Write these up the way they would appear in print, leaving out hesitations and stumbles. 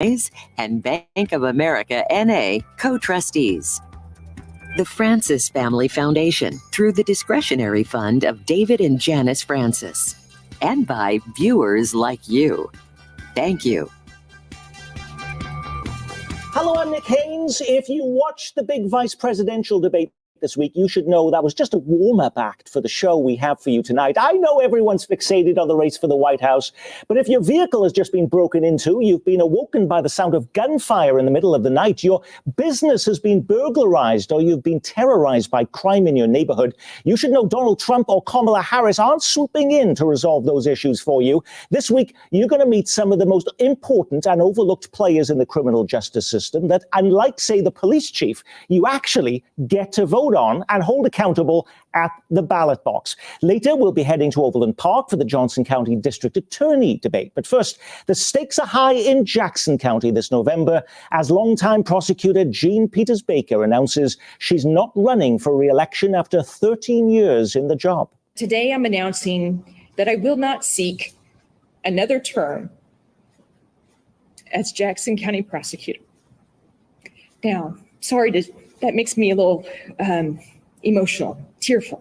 and Bank of America N.A. co-trustees. The Francis Family Foundation through the discretionary fund of David and Janice Francis. And by viewers like you. Thank you. Hello, I'm Nick Haynes. If you watched the big vice presidential debate this week, you should know that was just a warm-up act for the show we have for you tonight. I know everyone's fixated on the race for the White House, but if your vehicle has just been broken into, you've been awoken by the sound of gunfire in the middle of the night, your business has been burglarized, or you've been terrorized by crime in your neighborhood, you should know Donald Trump or Kamala Harris aren't swooping in to resolve those issues for you. This week, you're going to meet some of the most important and overlooked players in the criminal justice system that, unlike, say, the police chief, you actually get to vote on and hold accountable at the ballot box. Later, we'll be heading to Overland Park for the Johnson County District Attorney debate. But first, the stakes are high in Jackson County this November as longtime prosecutor Jean Peters Baker announces she's not running for re-election after 13 years in the job. Today, I'm announcing that I will not seek another term as Jackson County prosecutor. Now, that makes me a little emotional, tearful.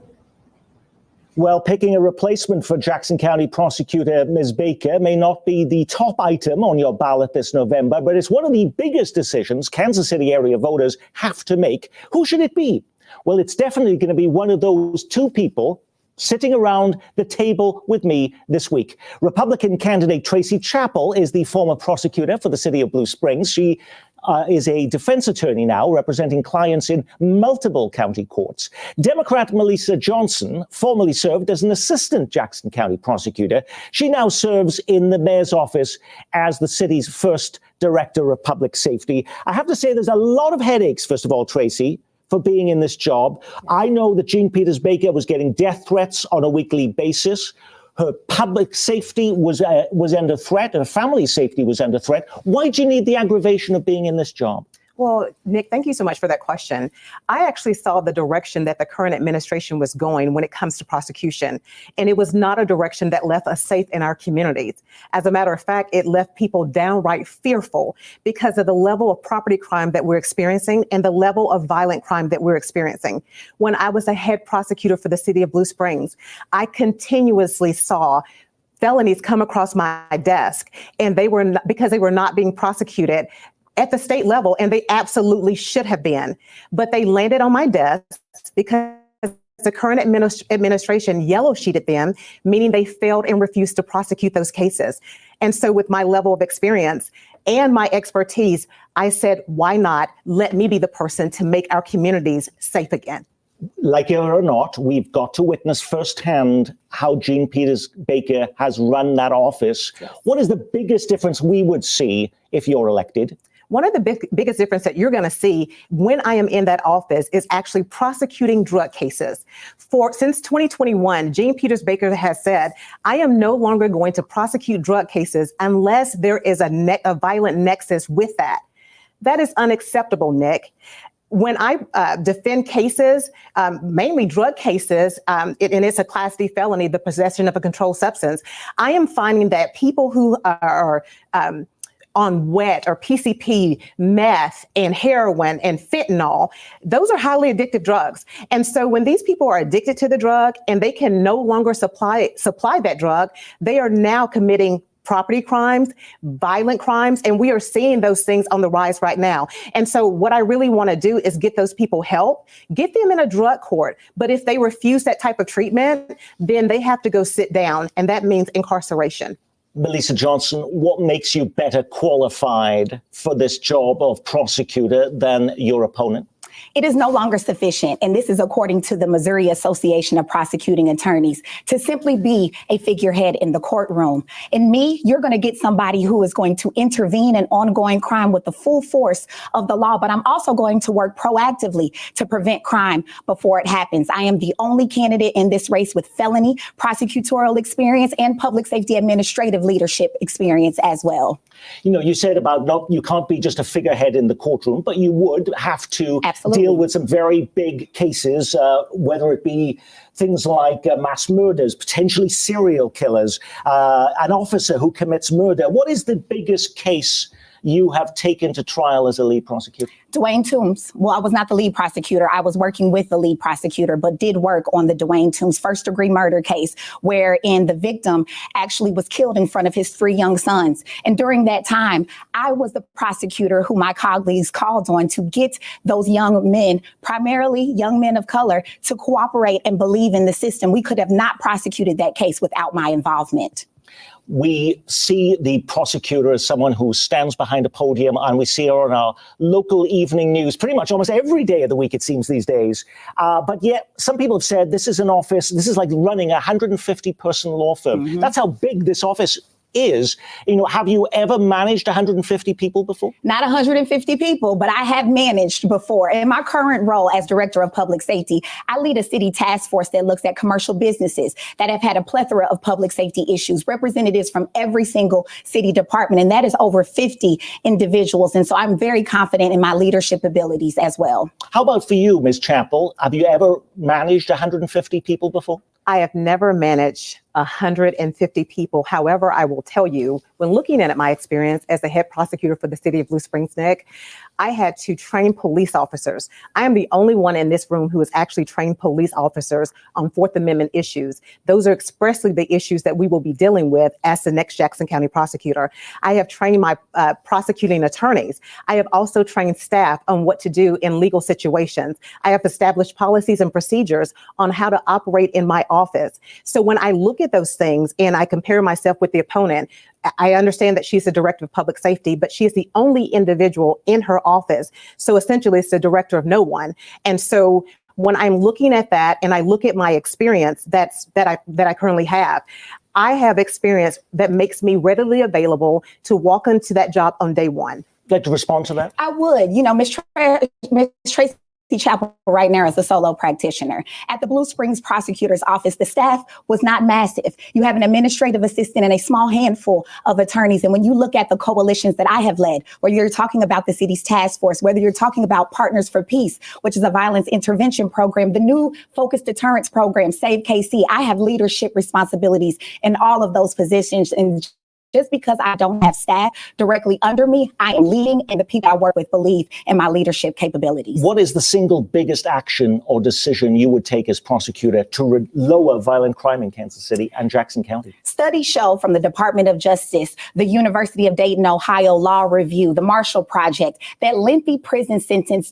Well, picking a replacement for Jackson County prosecutor Ms. Baker may not be the top item on your ballot this November, but it's one of the biggest decisions Kansas City area voters have to make. Who should it be? Well, it's definitely going to be one of those two people sitting around the table with me this week. Republican candidate Tracy Chappell is the former prosecutor for the city of Blue Springs. She is a defense attorney now, representing clients in multiple county courts. Democrat Melissa Johnson formerly served as an assistant Jackson County prosecutor. She now serves in the mayor's office as the city's first director of public safety. I have to say there's a lot of headaches, first of all, Tracy, for being in this job. I know that Jean Peters Baker was getting death threats on a weekly basis. Her public safety was under threat. Her family's safety was under threat. Why do you need the aggravation of being in this job? Well, Nick, thank you so much for that question. I actually saw the direction that the current administration was going when it comes to prosecution, and it was not a direction that left us safe in our communities. As a matter of fact, it left people downright fearful because of the level of property crime that we're experiencing and the level of violent crime that we're experiencing. When I was a head prosecutor for the city of Blue Springs, I continuously saw felonies come across my desk, and they were not, because they were not being prosecuted at the state level, and they absolutely should have been. But they landed on my desk because the current administration yellow sheeted them, meaning they failed and refused to prosecute those cases. And so with my level of experience and my expertise, I said, why not let me be the person to make our communities safe again? Like it or not, we've got to witness firsthand how Jean Peters Baker has run that office. Yes. What is the biggest difference we would see if you're elected? One of the biggest difference that you're going to see when I am in that office is actually prosecuting drug cases. Since 2021, Jean Peters Baker has said, I am no longer going to prosecute drug cases unless there is a violent nexus with that. That is unacceptable, Nick. When I defend cases, mainly drug cases, and it's a Class D felony, the possession of a controlled substance, I am finding that people who are on wet or PCP, meth and heroin and fentanyl, those are highly addictive drugs. And so when these people are addicted to the drug and they can no longer supply that drug, they are now committing property crimes, violent crimes, and we are seeing those things on the rise right now. And so what I really want to do is get those people help, get them in a drug court. But if they refuse that type of treatment, then they have to go sit down, and that means incarceration. Melissa Johnson, what makes you better qualified for this job of prosecutor than your opponent? It is no longer sufficient, and this is according to the Missouri Association of Prosecuting Attorneys, to simply be a figurehead in the courtroom. In me, you're going to get somebody who is going to intervene in ongoing crime with the full force of the law, but I'm also going to work proactively to prevent crime before it happens. I am the only candidate in this race with felony prosecutorial experience and public safety administrative leadership experience as well. You know, you said about you can't be just a figurehead in the courtroom, but you would have to deal with some very big cases, whether it be things like mass murders, potentially serial killers, an officer who commits murder. What is the biggest case you have taken to trial as a lead prosecutor? Dwayne Toombs. Well, I was not the lead prosecutor. I was working with the lead prosecutor, but did work on the Dwayne Toombs first-degree murder case, wherein the victim actually was killed in front of his 3 young sons. And during that time, I was the prosecutor who my colleagues called on to get those young men, primarily young men of color, to cooperate and believe in the system. We could have not prosecuted that case without my involvement. We see the prosecutor as someone who stands behind a podium, and we see her on our local evening news pretty much almost every day of the week, it seems, these days. But yet some people have said this is an office, this is like running a 150-person law firm. Mm-hmm. That's how big this office is. Have you ever managed 150 people before? Not 150 people, but I have managed before. In my current role as Director of Public Safety, I lead a city task force that looks at commercial businesses that have had a plethora of public safety issues, representatives from every single city department, and that is over 50 individuals. And so I'm very confident in my leadership abilities as well. How about for you, Ms. Chappell? Have you ever managed 150 people before? I have never managed 150 people. However, I will tell you, when looking at my experience as the head prosecutor for the city of Blue Springs, Nick, I had to train police officers. I am the only one in this room who has actually trained police officers on Fourth Amendment issues. Those are expressly the issues that we will be dealing with as the next Jackson County prosecutor. I have trained my prosecuting attorneys. I have also trained staff on what to do in legal situations. I have established policies and procedures on how to operate in my office. So when I look at those things and I compare myself with the opponent, I understand that she's the director of public safety, but she is the only individual in her office. So essentially, it's the director of no one. And so when I'm looking at that and I look at my experience that I currently have, I have experience that makes me readily available to walk into that job on day one. Like to respond to that? I would. Ms. Tracy Chappell right now is a solo practitioner. At the Blue Springs prosecutor's office, the staff was not massive. You have an administrative assistant and a small handful of attorneys. And when you look at the coalitions that I have led, whether you're talking about the city's task force, whether you're talking about Partners for Peace, which is a violence intervention program, the new focused deterrence program, Save KC, I have leadership responsibilities in all of those positions. And just because I don't have staff directly under me, I am leading, and the people I work with believe in my leadership capabilities. What is the single biggest action or decision you would take as prosecutor to lower violent crime in Kansas City and Jackson County? Studies show from the Department of Justice, the University of Dayton, Ohio Law Review, the Marshall Project, that lengthy prison sentences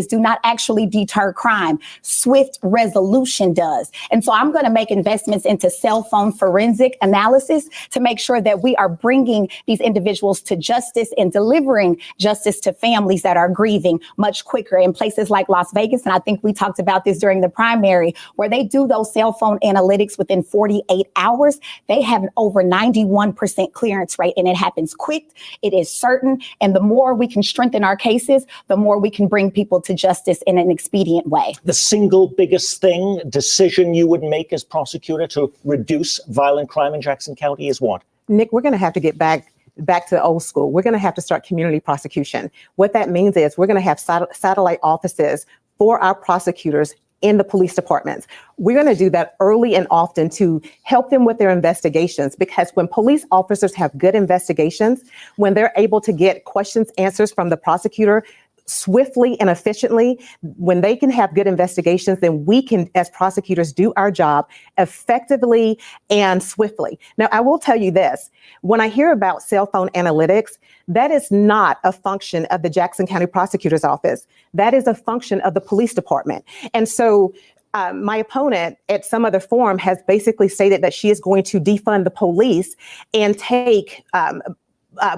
do not actually deter crime. Swift resolution does. And so I'm going to make investments into cell phone forensic analysis to make sure that we are bringing these individuals to justice and delivering justice to families that are grieving much quicker in places like Las Vegas. And I think we talked about this during the primary, where they do those cell phone analytics within 48 hours. They have an over 91% clearance rate, and it happens quick. It is certain. And the more we can strengthen our cases, the more we can bring people to justice in an expedient way. The single biggest decision you would make as prosecutor to reduce violent crime in Jackson County is what? Nick, we're going to have to get back to the old school. We're going to have to start community prosecution. What that means is we're going to have satellite offices for our prosecutors in the police departments. We're going to do that early and often to help them with their investigations, because when police officers have good investigations, when they're able to get questions, answers from the prosecutor swiftly and efficiently, when they can have good investigations, then we can, as prosecutors, do our job effectively and swiftly. Now, I will tell you this, when I hear about cell phone analytics, that is not a function of the Jackson County Prosecutor's Office. That is a function of the police department. And so my opponent at some other forum has basically stated that she is going to defund the police and take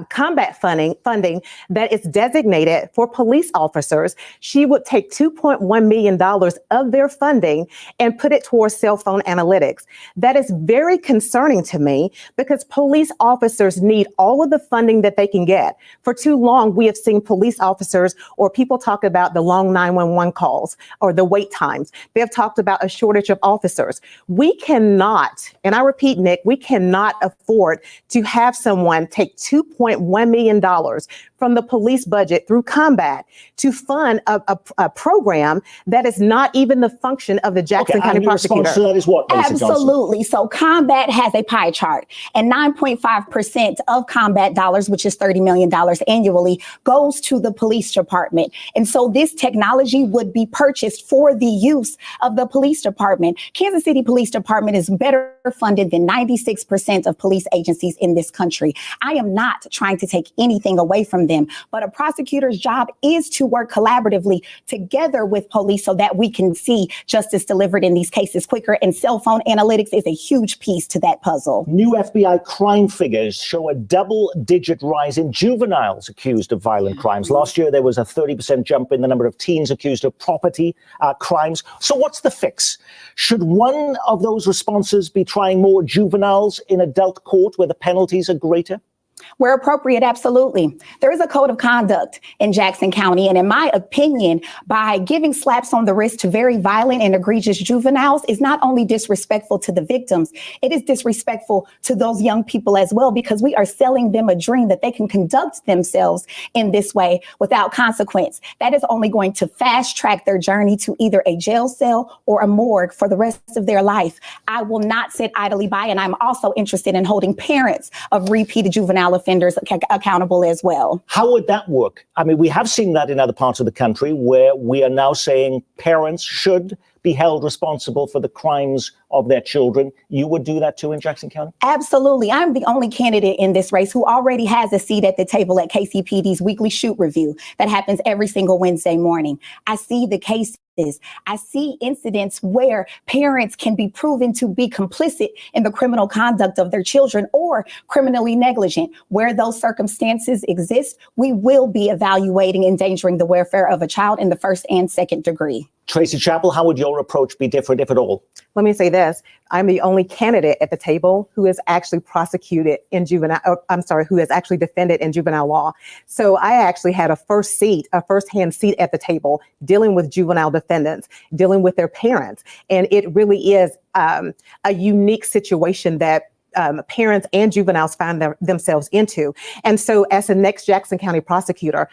combat funding that is designated for police officers. She would take $2.1 million of their funding and put it towards cell phone analytics. That is very concerning to me, because police officers need all of the funding that they can get. For too long, we have seen police officers, or people talk about the long 911 calls or the wait times. They have talked about a shortage of officers. We cannot, and I repeat, Nick, we cannot afford to have someone take $2.1 $2.1 million from the police budget through combat to fund a program that is not even the function of the Jackson County Prosecutor. Response to that is what, Lisa Absolutely. So combat has a pie chart, and 9.5% of combat dollars, which is $30 million annually, goes to the police department. And so this technology would be purchased for the use of the police department. Kansas City Police Department is better funded than 96% of police agencies in this country. I am not trying to take anything away from them, but a prosecutor's job is to work collaboratively together with police so that we can see justice delivered in these cases quicker. And cell phone analytics is a huge piece to that puzzle. New FBI crime figures show a double-digit rise in juveniles accused of violent crimes. Last year, there was a 30% jump in the number of teens accused of property crimes. So what's the fix? Should one of those responses be trying more juveniles in adult court where the penalties are greater? Where appropriate, absolutely. There is a code of conduct in Jackson County. And in my opinion, by giving slaps on the wrist to very violent and egregious juveniles is not only disrespectful to the victims, it is disrespectful to those young people as well, because we are selling them a dream that they can conduct themselves in this way without consequence. That is only going to fast track their journey to either a jail cell or a morgue for the rest of their life. I will not sit idly by, and I'm also interested in holding parents of repeated juvenile offenders accountable as well. How would that work? I mean, we have seen that in other parts of the country where we are now saying parents should be held responsible for the crimes of their children. You would do that too in Jackson County? Absolutely. I'm the only candidate in this race who already has a seat at the table at KCPD's weekly shoot review that happens every single Wednesday morning. I see the cases. I see incidents where parents can be proven to be complicit in the criminal conduct of their children or criminally negligent. Where those circumstances exist, we will be evaluating endangering the welfare of a child in the first and second degree. Tracy Chappell, how would your approach be different, if at all? Let me say this. I'm the only candidate at the table who is actually prosecuted in who is actually defended in juvenile law. So I actually had a first-hand seat at the table dealing with juvenile defendants, dealing with their parents. And it really is a unique situation that parents and juveniles find themselves into. And so as the next Jackson County prosecutor,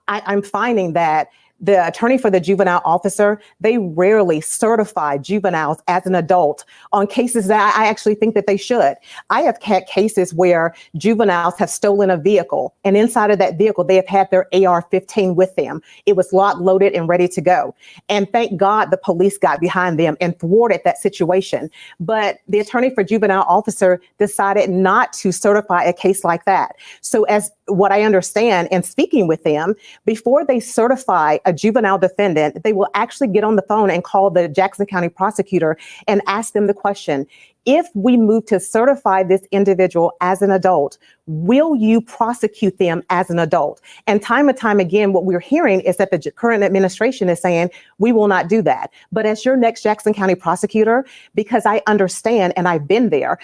I'm finding that the attorney for the juvenile officer, they rarely certify juveniles as an adult on cases that I actually think that they should. I have had cases where juveniles have stolen a vehicle, and inside of that vehicle, they have had their AR-15 with them. It was locked, loaded, and ready to go. And thank God the police got behind them and thwarted that situation. But the attorney for juvenile officer decided not to certify a case like that. So as what I understand, and speaking with them, before they certify a juvenile defendant, they will actually get on the phone and call the Jackson County prosecutor and ask them the question: if we move to certify this individual as an adult, will you prosecute them as an adult? And time again, what we're hearing is that the current administration is saying, we will not do that. But as your next Jackson County prosecutor, because I understand and I've been there,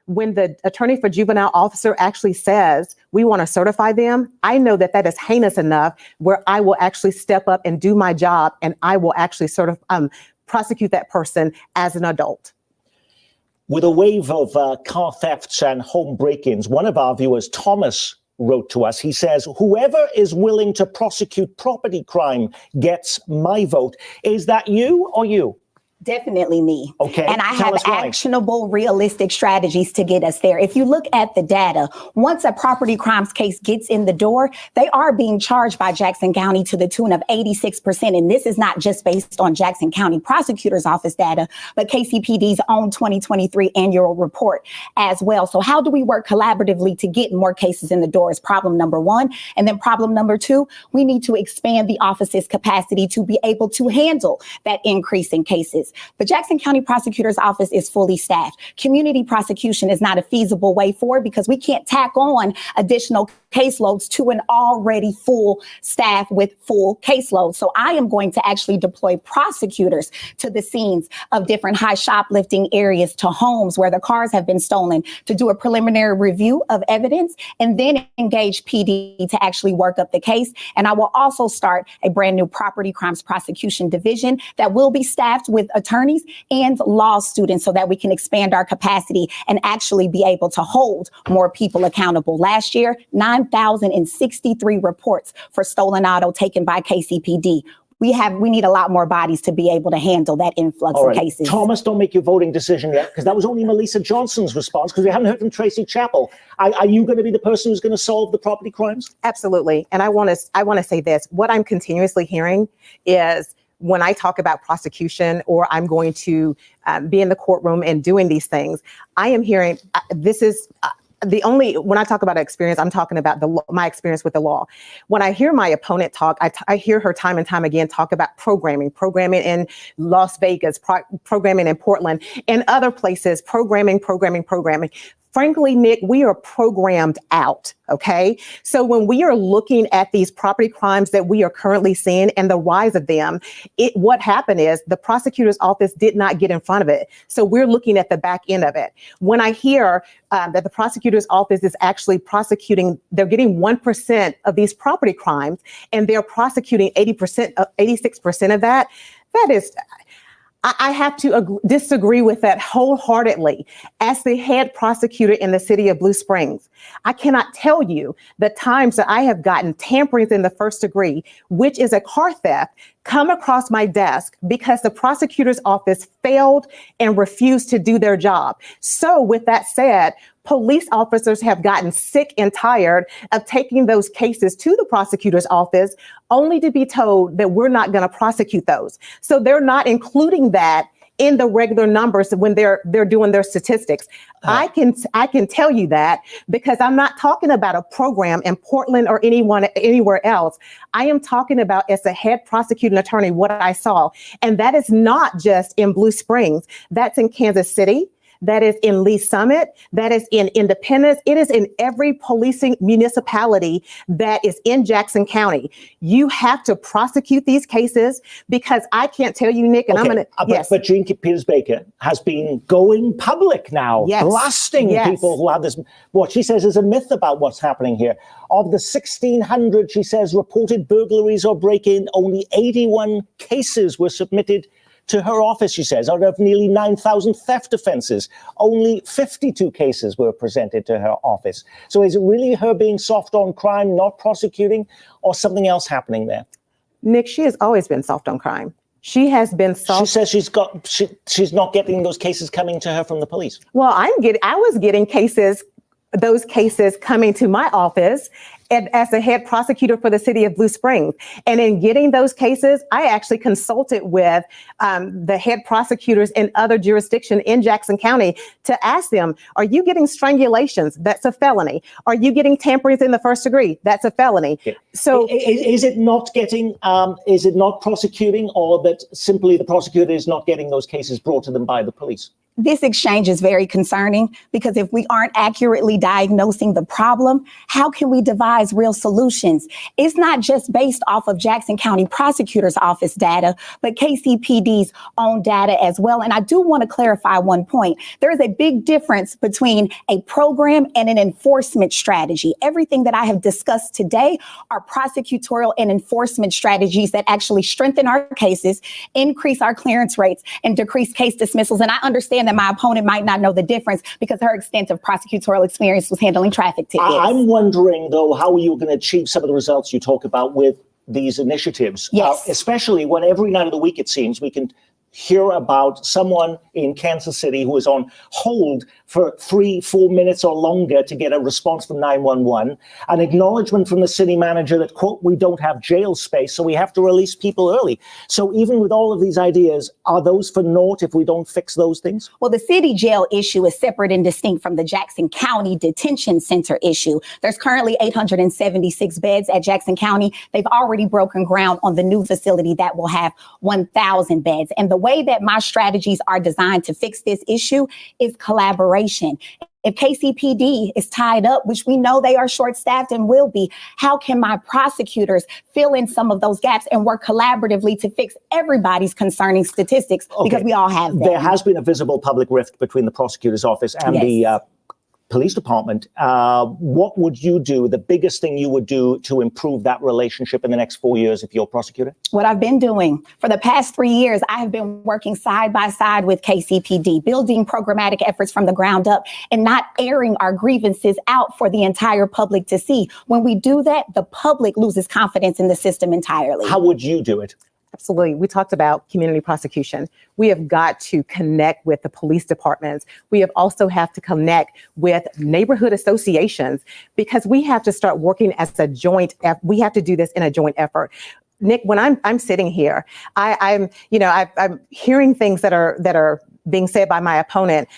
when the attorney for juvenile officer actually says, we want to certify them, I know that that is heinous enough where I will actually step up and do my job, and I will actually prosecute that person as an adult. With a wave of car thefts and home break-ins, one of our viewers, Thomas, wrote to us. He says, whoever is willing to prosecute property crime gets my vote. Is that you or you? Definitely me. Okay. And I have actionable, realistic strategies to get us there. If you look at the data, once a property crimes case gets in the door, they are being charged by Jackson County to the tune of 86%. And this is not just based on Jackson County Prosecutor's Office data, but KCPD's own 2023 annual report as well. So how do we work collaboratively to get more cases in the door is problem number one. And then problem number two, we need to expand the office's capacity to be able to handle that increase in cases. The Jackson County Prosecutor's Office is fully staffed. Community prosecution is not a feasible way forward because we can't tack on additional caseloads to an already full staff with full caseloads. So I am going to actually deploy prosecutors to the scenes of different high shoplifting areas, to homes where the cars have been stolen, to do a preliminary review of evidence and then engage PD to actually work up the case. And I will also start a brand new property crimes prosecution division that will be staffed with attorneys and law students so that we can expand our capacity and actually be able to hold more people accountable. Last year, 9,063 reports for stolen auto taken by KCPD. We need a lot more bodies to be able to handle that influx of cases. Thomas, don't make your voting decision yet, because that was only Melissa Johnson's response, because we haven't heard from Tracy Chappell. Are you going to be the person who's going to solve the property crimes? Absolutely. And I want to say this. What I'm continuously hearing is when I talk about prosecution or I'm going to be in the courtroom and doing these things, I am hearing this is when I talk about experience, I'm talking about my experience with the law. When I hear my opponent talk, I hear her time and time again talk about programming in Las Vegas, programming in Portland, and other places, programming. Frankly, Nick, we are programmed out, okay? So when we are looking at these property crimes that we are currently seeing and the rise of them, what happened is the prosecutor's office did not get in front of it. So we're looking at the back end of it. When I hear that the prosecutor's office is actually prosecuting, they're getting 1% of these property crimes and they're prosecuting 86% of that is... I have to disagree with that wholeheartedly. As the head prosecutor in the city of Blue Springs, I cannot tell you the times that I have gotten tamperings in the first degree, which is a car theft, come across my desk because the prosecutor's office failed and refused to do their job. So with that said, police officers have gotten sick and tired of taking those cases to the prosecutor's office only to be told that we're not going to prosecute those. So they're not including that in the regular numbers when they're doing their statistics. I can tell you that because I'm not talking about a program in Portland or anywhere else. I am talking about, as a head prosecuting attorney, what I saw. And that is not just in Blue Springs. That's in Kansas City. That is in Lee Summit, that is in Independence. It is in every policing municipality that is in Jackson County. You have to prosecute these cases because I can't tell you, Nick, and I'm going to, But Jean Peters Baker has been going public now, blasting people who have this, what she says is a myth about what's happening here. Of the 1,600, she says, reported burglaries or break-in, only 81 cases were submitted to her office, she says. Out of nearly 9,000 theft offenses, only 52 cases were presented to her office. So is it really her being soft on crime, not prosecuting, or something else happening there? Nick, she has always been soft on crime. She has been soft. She says she's not getting those cases coming to her from the police. Well, I was getting those cases coming to my office as the head prosecutor for the city of Blue Springs. And in getting those cases, I actually consulted with the head prosecutors in other jurisdictions in Jackson County to ask them, are you getting strangulations? That's a felony. Are you getting tamperings in the first degree? That's a felony. Yeah. So is it not prosecuting, or that simply the prosecutor is not getting those cases brought to them by the police? This exchange is very concerning because if we aren't accurately diagnosing the problem, how can we devise real solutions? It's not just based off of Jackson County Prosecutor's Office data, but KCPD's own data as well. And I do want to clarify one point. There is a big difference between a program and an enforcement strategy. Everything that I have discussed today are prosecutorial and enforcement strategies that actually strengthen our cases, increase our clearance rates, and decrease case dismissals. And I understand that my opponent might not know the difference because her extensive prosecutorial experience was handling traffic tickets. I'm wondering, though, how you're going to achieve some of the results you talk about with these initiatives, especially when every night of the week, it seems, we can hear about someone in Kansas City who is on hold for 3-4 minutes or longer to get a response from 911, an acknowledgement from the city manager that, quote, we don't have jail space, so we have to release people early. So even with all of these ideas, are those for naught if we don't fix those things? Well, the city jail issue is separate and distinct from the Jackson County Detention Center issue. There's currently 876 beds at Jackson County. They've already broken ground on the new facility that will have 1,000 beds. And the way that my strategies are designed to fix this issue is collaboration. If KCPD is tied up, which we know they are short-staffed and will be, how can my prosecutors fill in some of those gaps and work collaboratively to fix everybody's concerning statistics? Because we all have them. There has been a visible public rift between the prosecutor's office and the police department. What would you do, the biggest thing you would do to improve that relationship in the next 4 years if you're prosecutor? What I've been doing for the past 3 years, I have been working side by side with KCPD, building programmatic efforts from the ground up and not airing our grievances out for the entire public to see. When we do that, the public loses confidence in the system entirely. How would you do it? Absolutely. We talked about community prosecution. We have got to connect with the police departments. We have also have to connect with neighborhood associations, because we have to start working as a joint. We have to do this in a joint effort. Nick, when I'm sitting here, I'm hearing things that are being said by my opponent.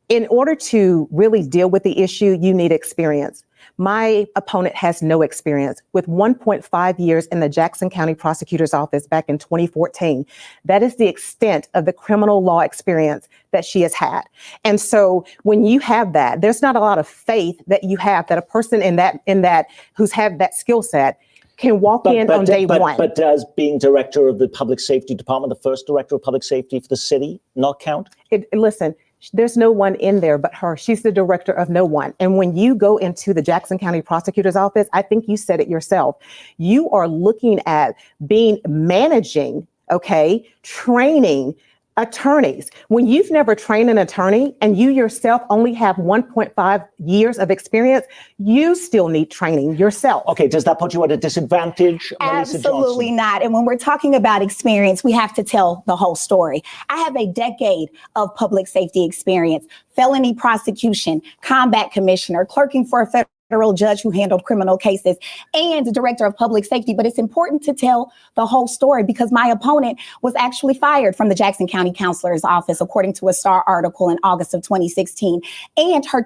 In order to really deal with the issue, you need experience. My opponent has no experience. With 1.5 years in the Jackson County Prosecutor's Office back in 2014, that is the extent of the criminal law experience that she has had. And so when you have that, there's not a lot of faith that you have that a person in that who's had that skill set can walk in on day one. But does being director of the public safety department, the first director of public safety for the city, not count? Listen, there's no one in there but her. She's the director of no one. And when you go into the Jackson County Prosecutor's Office, I think you said it yourself, you are looking at managing, training attorneys. When you've never trained an attorney and you yourself only have 1.5 years of experience, you still need training yourself. Okay, does that put you at a disadvantage, Melissa Absolutely Johnson? not. And when we're talking about experience, we have to tell the whole story. I have a decade of public safety experience, felony prosecution, combat commissioner, clerking for a federal judge who handled criminal cases, and director of public safety. But it's important to tell the whole story because my opponent was actually fired from the Jackson County Counselor's Office, according to a Star article in August of 2016. And her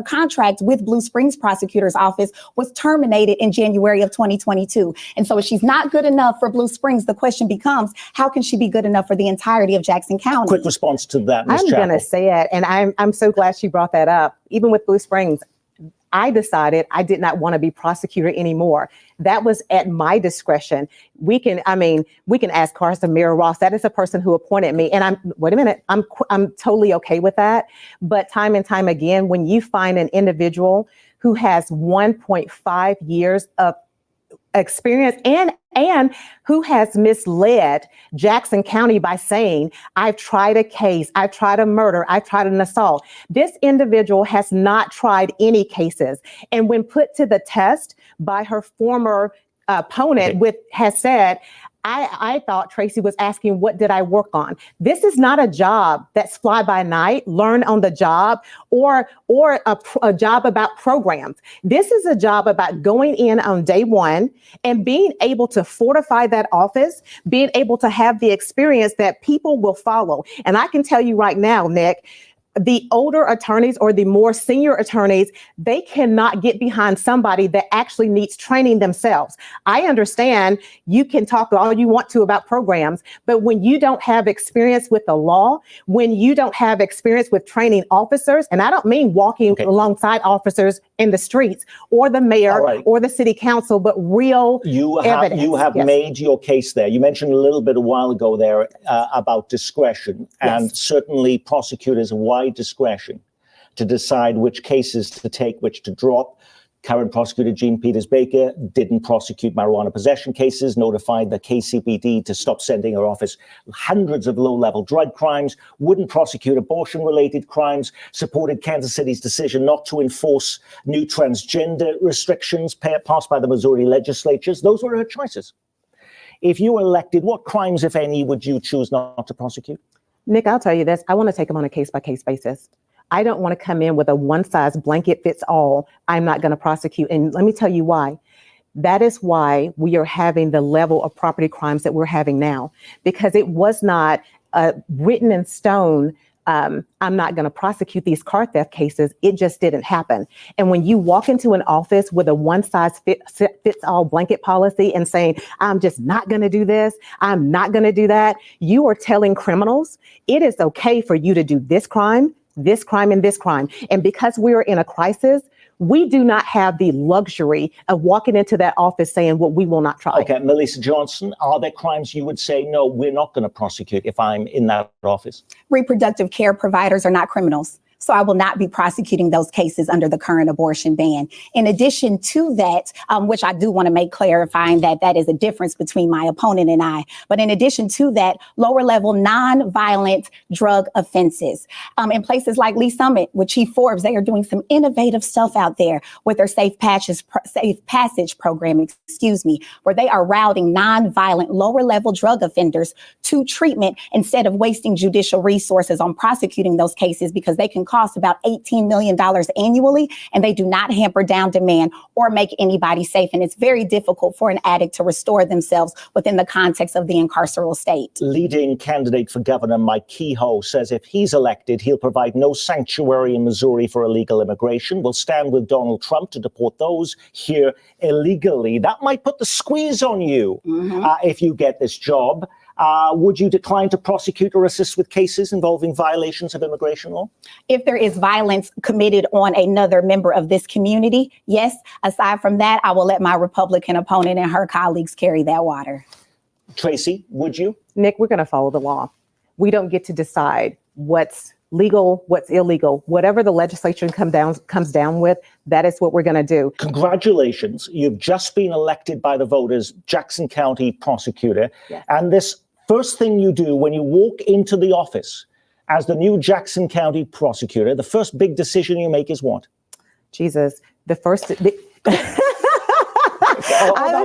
contract with Blue Springs Prosecutor's Office was terminated in January of 2022. And so if she's not good enough for Blue Springs, the question becomes, how can she be good enough for the entirety of Jackson County? Quick response to that, Ms. I'm going to say it, and I'm so glad she brought that up. Even with Blue Springs, I decided I did not want to be prosecutor anymore. That was at my discretion. We can ask Carson Mayor Ross. That is a person who appointed me. And I'm totally okay with that. But time and time again, when you find an individual who has 1.5 years of experience and who has misled Jackson County by saying, I've tried a case, I've tried a murder, I've tried an assault. This individual has not tried any cases. And when put to the test by her former opponent has said, I thought Tracy was asking, what did I work on? This is not a job that's fly by night, learn on the job, or a job about programs. This is a job about going in on day one and being able to fortify that office, being able to have the experience that people will follow. And I can tell you right now, Nick, the older attorneys or the more senior attorneys, they cannot get behind somebody that actually needs training themselves. I understand you can talk all you want to about programs, but when you don't have experience with the law, when you don't have experience with training officers, and I don't mean walking alongside officers in the streets or the mayor or the city council, but real evidence. You have made your case there. You mentioned a little bit a while ago there about discretion, and certainly prosecutors have wide discretion to decide which cases to take, which to drop. Current prosecutor Jean Peters Baker didn't prosecute marijuana possession cases, notified the KCPD to stop sending her office hundreds of low-level drug crimes, wouldn't prosecute abortion-related crimes, supported Kansas City's decision not to enforce new transgender restrictions passed by the Missouri legislatures. Those were her choices. If you were elected, what crimes, if any, would you choose not to prosecute? Nick, I'll tell you this. I want to take them on a case-by-case basis. I don't want to come in with a one-size blanket fits all. I'm not going to prosecute. And let me tell you why. That is why we are having the level of property crimes that we're having now, because it was not written in stone. I'm not going to prosecute these car theft cases. It just didn't happen. And when you walk into an office with a one-size-fits-all blanket policy and saying, I'm just not going to do this, I'm not going to do that, you are telling criminals it is okay for you to do this crime, and this crime. And because we are in a crisis, we do not have the luxury of walking into that office saying what we will not try. Okay, Melissa Johnson, are there crimes you would say, no, we're not going to prosecute if I'm in that office? Reproductive care providers are not criminals. So I will not be prosecuting those cases under the current abortion ban. In addition to that, which I do want to make clarifying that that is a difference between my opponent and I. But in addition to that, lower level non-violent drug offenses. In places like Lee Summit with Chief Forbes, they are doing some innovative stuff out there with their safe passage program, where they are routing non-violent lower level drug offenders to treatment instead of wasting judicial resources on prosecuting those cases, because they can cost about $18 million annually and they do not hamper down demand or make anybody safe. And it's very difficult for an addict to restore themselves within the context of the incarceral state. Leading candidate for governor Mike Kehoe says if he's elected, he'll provide no sanctuary in Missouri for illegal immigration. We'll stand with Donald Trump to deport those here illegally. That might put the squeeze on you if you get this job. Would you decline to prosecute or assist with cases involving violations of immigration law? If there is violence committed on another member of this community, yes. Aside from that, I will let my Republican opponent and her colleagues carry that water. Tracy, would you? Nick, we're going to follow the law. We don't get to decide what's legal, what's illegal. Whatever the legislature comes down with, that is what we're going to do. Congratulations. You've just been elected by the voters Jackson County prosecutor. Yes. And this first thing you do when you walk into the office as the new Jackson County prosecutor, the first big decision you make is what? Jesus, the first... that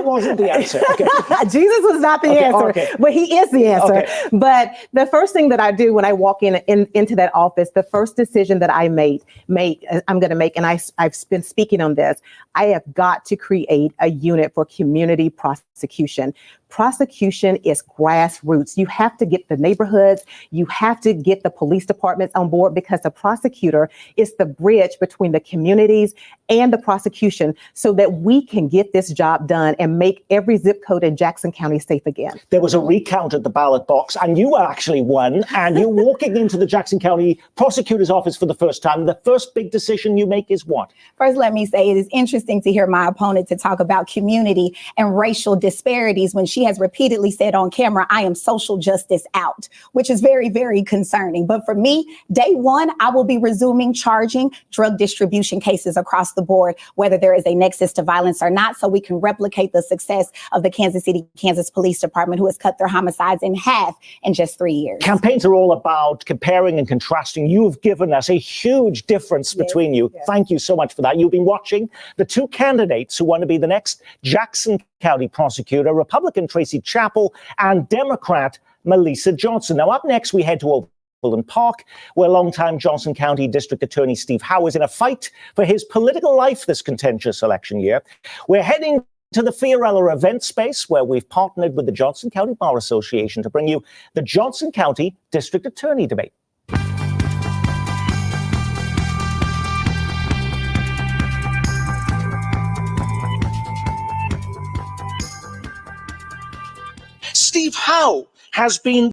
wasn't the answer. Okay. Jesus was not the answer, but he is the answer. Okay. But the first thing that I do when I walk into that office, the first decision that I'm going to make, and I've been speaking on this, I have got to create a unit for community prosecution. Prosecution is grassroots. You have to get the neighborhoods. You have to get the police departments on board, because the prosecutor is the bridge between the communities and the prosecution, so that we can get this job done and make every zip code in Jackson County safe again. There was a recount at the ballot box and you actually won, and you're walking into the Jackson County prosecutor's office for the first time. The first big decision you make is what? First, let me say it is interesting to hear my opponent to talk about community and racial disparities when she has repeatedly said on camera, I am social justice out, which is very, very concerning. But for me, day one, I will be resuming charging drug distribution cases across the board, whether there is a nexus to violence or not, so we can replicate the success of the Kansas City, Kansas Police Department, who has cut their homicides in half in just 3 years. Campaigns are all about comparing and contrasting. You've given us a huge difference between you. Yes. Thank you so much for that. You've been watching the two candidates who want to be the next Jackson County prosecutor, Republican Tracy Chappell and Democrat Melissa Johnson. Now, up next, we head to Overland Park, where longtime Johnson County District Attorney Steve Howe is in a fight for his political life this contentious election year. We're heading to the Fiorella event space, where we've partnered with the Johnson County Bar Association to bring you the Johnson County District Attorney debate. Steve Howe has been